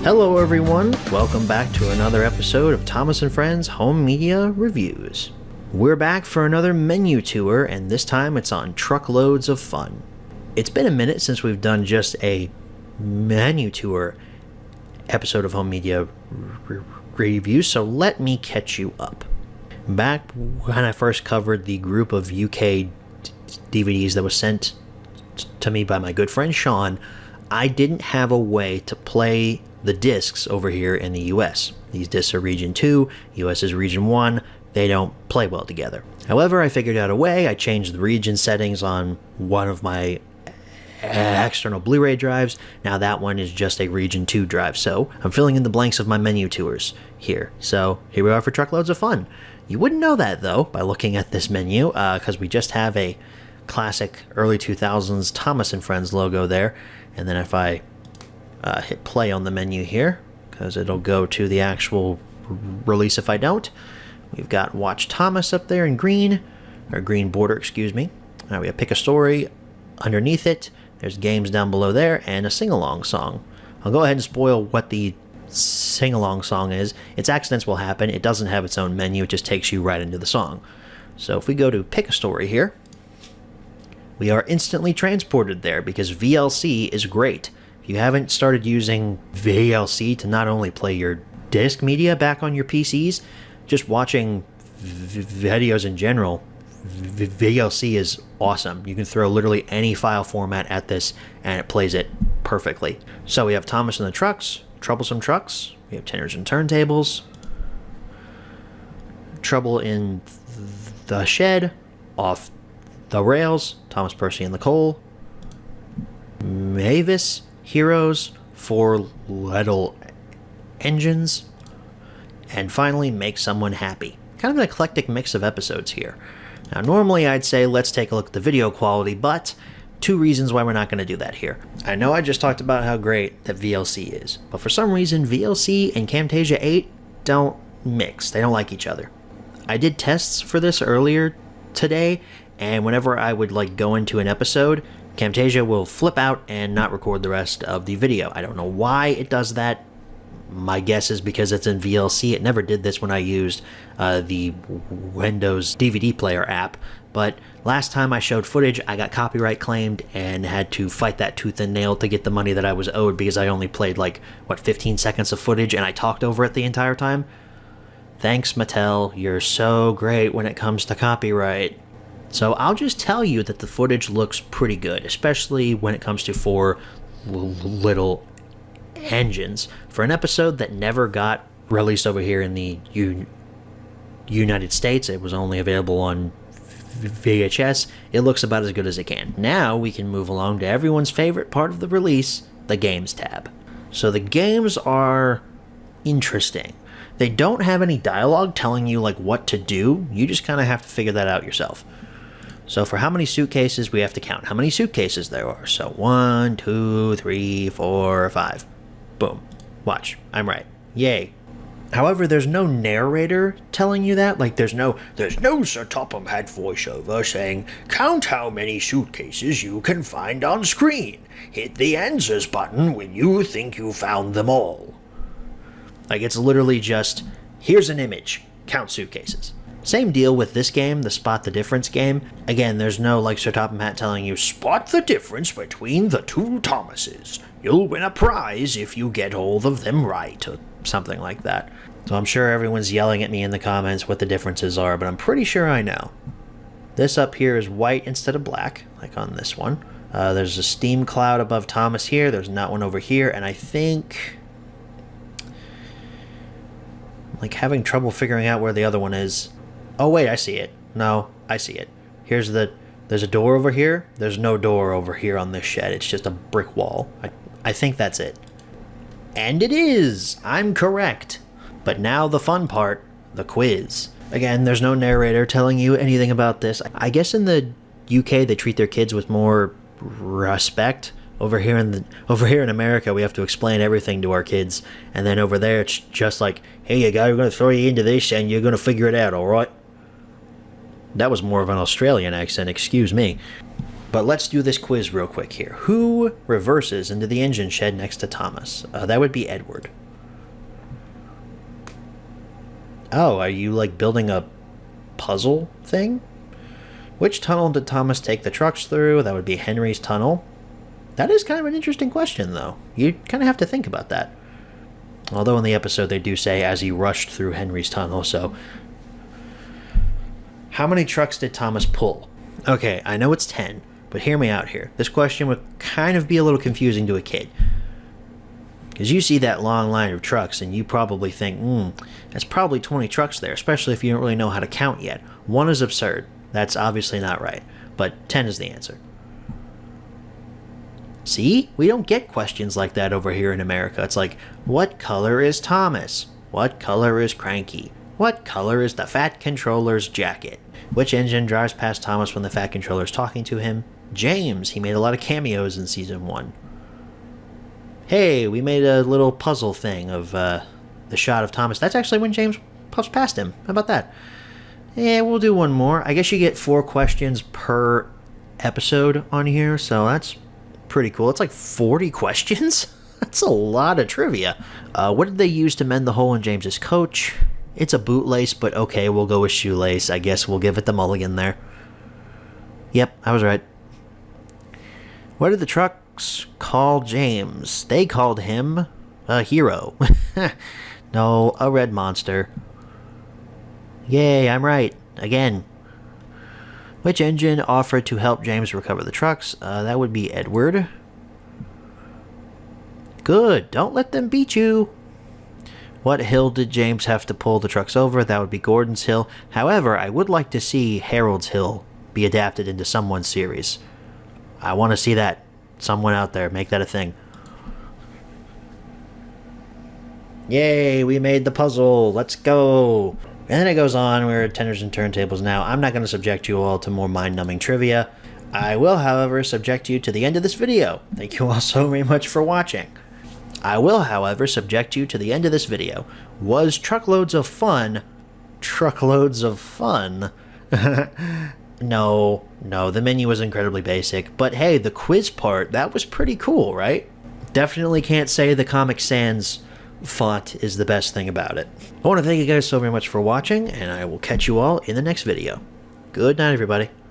Hello everyone, welcome back to another episode of Thomas & Friends Home Media Reviews. We're back for another menu tour, and this time it's on Truckloads of Fun. It's been a minute since we've done just a menu tour episode of Home Media Reviews, so let me catch you up. Back when I first covered the group of UK DVDs that was sent to me by my good friend Sean, I didn't have a way to play the discs over here in the US. These discs are region 2, US is region 1, they don't play well together. However, I figured out a way. I changed the region settings on one of my external Blu-ray drives. Now that one is just a region 2 drive, so I'm filling in the blanks of my menu tours here. So here we are for Truckloads of Fun. You wouldn't know that though by looking at this menu, because we just have a classic early 2000s Thomas & Friends logo there. And then if I hit play on the menu here, because it'll go to the actual release if I don't. We've got Watch Thomas up there in green, or green border, excuse me. We have Pick a Story underneath it. There's games down below there, and a sing-along song. I'll go ahead and spoil what the sing-along song is. Its accidents will happen. It doesn't have its own menu. It just takes you right into the song. So if we go to Pick a Story here, we are instantly transported there because VLC is great. If you haven't started using VLC to not only play your disc media back on your PCs, just watching videos in general, VLC is awesome. You can throw literally any file format at this and it plays it perfectly. So we have Thomas and the Trucks, Troublesome Trucks, we have Tenors and Turntables, Trouble in the Shed, Off the Rails, Thomas Percy and the Coal, Mavis, Heroes, Four Little Engines, and finally Make Someone Happy. Kind of an eclectic mix of episodes here. Now normally I'd say let's take a look at the video quality, but two reasons why we're not going to do that here. I know I just talked about how great that VLC is, but for some reason VLC and Camtasia 8 don't mix. They don't like each other. I did tests for this earlier today, and whenever I would go into an episode, Camtasia will flip out and not record the rest of the video. I don't know why it does that. My guess is because it's in VLC. It never did this when I used the Windows DVD player app, but last time I showed footage, I got copyright claimed and had to fight that tooth and nail to get the money that I was owed because I only played 15 seconds of footage and I talked over it the entire time. Thanks, Mattel. You're so great when it comes to copyright. So I'll just tell you that the footage looks pretty good, especially when it comes to Four Little Engines. For an episode that never got released over here in the United States, it was only available on VHS, it looks about as good as it can. Now we can move along to everyone's favorite part of the release, the Games tab. So the games are interesting. They don't have any dialogue telling you what to do. You just kind of have to figure that out yourself. So for how many suitcases, we have to count how many suitcases there are. So 1, 2, 3, 4, 5. Boom. Watch. I'm right. Yay. However, there's no narrator telling you that. There's no Sir Topham Hatt voiceover saying, count how many suitcases you can find on screen. Hit the answers button when you think you found them all. It's literally just, here's an image. Count suitcases. Same deal with this game, the Spot the Difference game. Again, there's no Sir Topham Hatt telling you, spot the difference between the two Thomases. You'll win a prize if you get all of them right, or something like that. So I'm sure everyone's yelling at me in the comments what the differences are, but I'm pretty sure I know. This up here is white instead of black, like on this one. There's a steam cloud above Thomas here, there's not one over here, and I think... having trouble figuring out where the other one is. Oh wait, I see it. No, I see it. There's a door over here. There's no door over here on this shed. It's just a brick wall. I think that's it. And it is! I'm correct. But now the fun part, the quiz. Again, there's no narrator telling you anything about this. I guess in the UK they treat their kids with more respect. Over here in America, we have to explain everything to our kids, and then over there it's just hey, you guys, we're going to throw you into this and you're going to figure it out, alright? That was more of an Australian accent, excuse me. But let's do this quiz real quick here. Who reverses into the engine shed next to Thomas? That would be Edward. Oh, are you like building a puzzle thing? Which tunnel did Thomas take the trucks through? That would be Henry's tunnel. That is kind of an interesting question, though. You kind of have to think about that. Although in the episode they do say as he rushed through Henry's tunnel, so... How many trucks did Thomas pull? Okay, I know it's 10, but hear me out here. This question would kind of be a little confusing to a kid. Because you see that long line of trucks and you probably think, that's probably 20 trucks there, especially if you don't really know how to count yet. 1 is absurd. That's obviously not right. But 10 is the answer. See? We don't get questions like that over here in America. It's like, what color is Thomas? What color is Cranky? What color is the Fat Controller's jacket? Which engine drives past Thomas when the Fat Controller's talking to him? James. He made a lot of cameos in Season 1. Hey, we made a little puzzle thing of the shot of Thomas. That's actually when James puffs past him. How about that? Yeah, we'll do one more. I guess you get 4 questions per episode on here, so that's pretty cool. It's like 40 questions? That's a lot of trivia. What did they use to mend the hole in James's coach? It's a bootlace, but okay, we'll go with shoelace. I guess we'll give it the mulligan there. Yep, I was right. What did the trucks call James? They called him a hero. No, a red monster. Yay, I'm right. Again. Which engine offered to help James recover the trucks? That would be Edward. Good. Don't let them beat you. What hill did James have to pull the trucks over? That would be Gordon's Hill. However, I would like to see Harold's Hill be adapted into someone's series. I want to see that. Someone out there, make that a thing. Yay, we made the puzzle. Let's go. And then it goes on. We're at tenders and turntables now. I'm not going to subject you all to more mind-numbing trivia. I will, however, subject you to the end of this video. Thank you all so very much for watching. I will, however, subject you to the end of this video. Was truckloads of fun? Truckloads of fun? No, the menu was incredibly basic. But hey, the quiz part, that was pretty cool, right? Definitely can't say the Comic Sans font is the best thing about it. I want to thank you guys so very much for watching, and I will catch you all in the next video. Good night, everybody.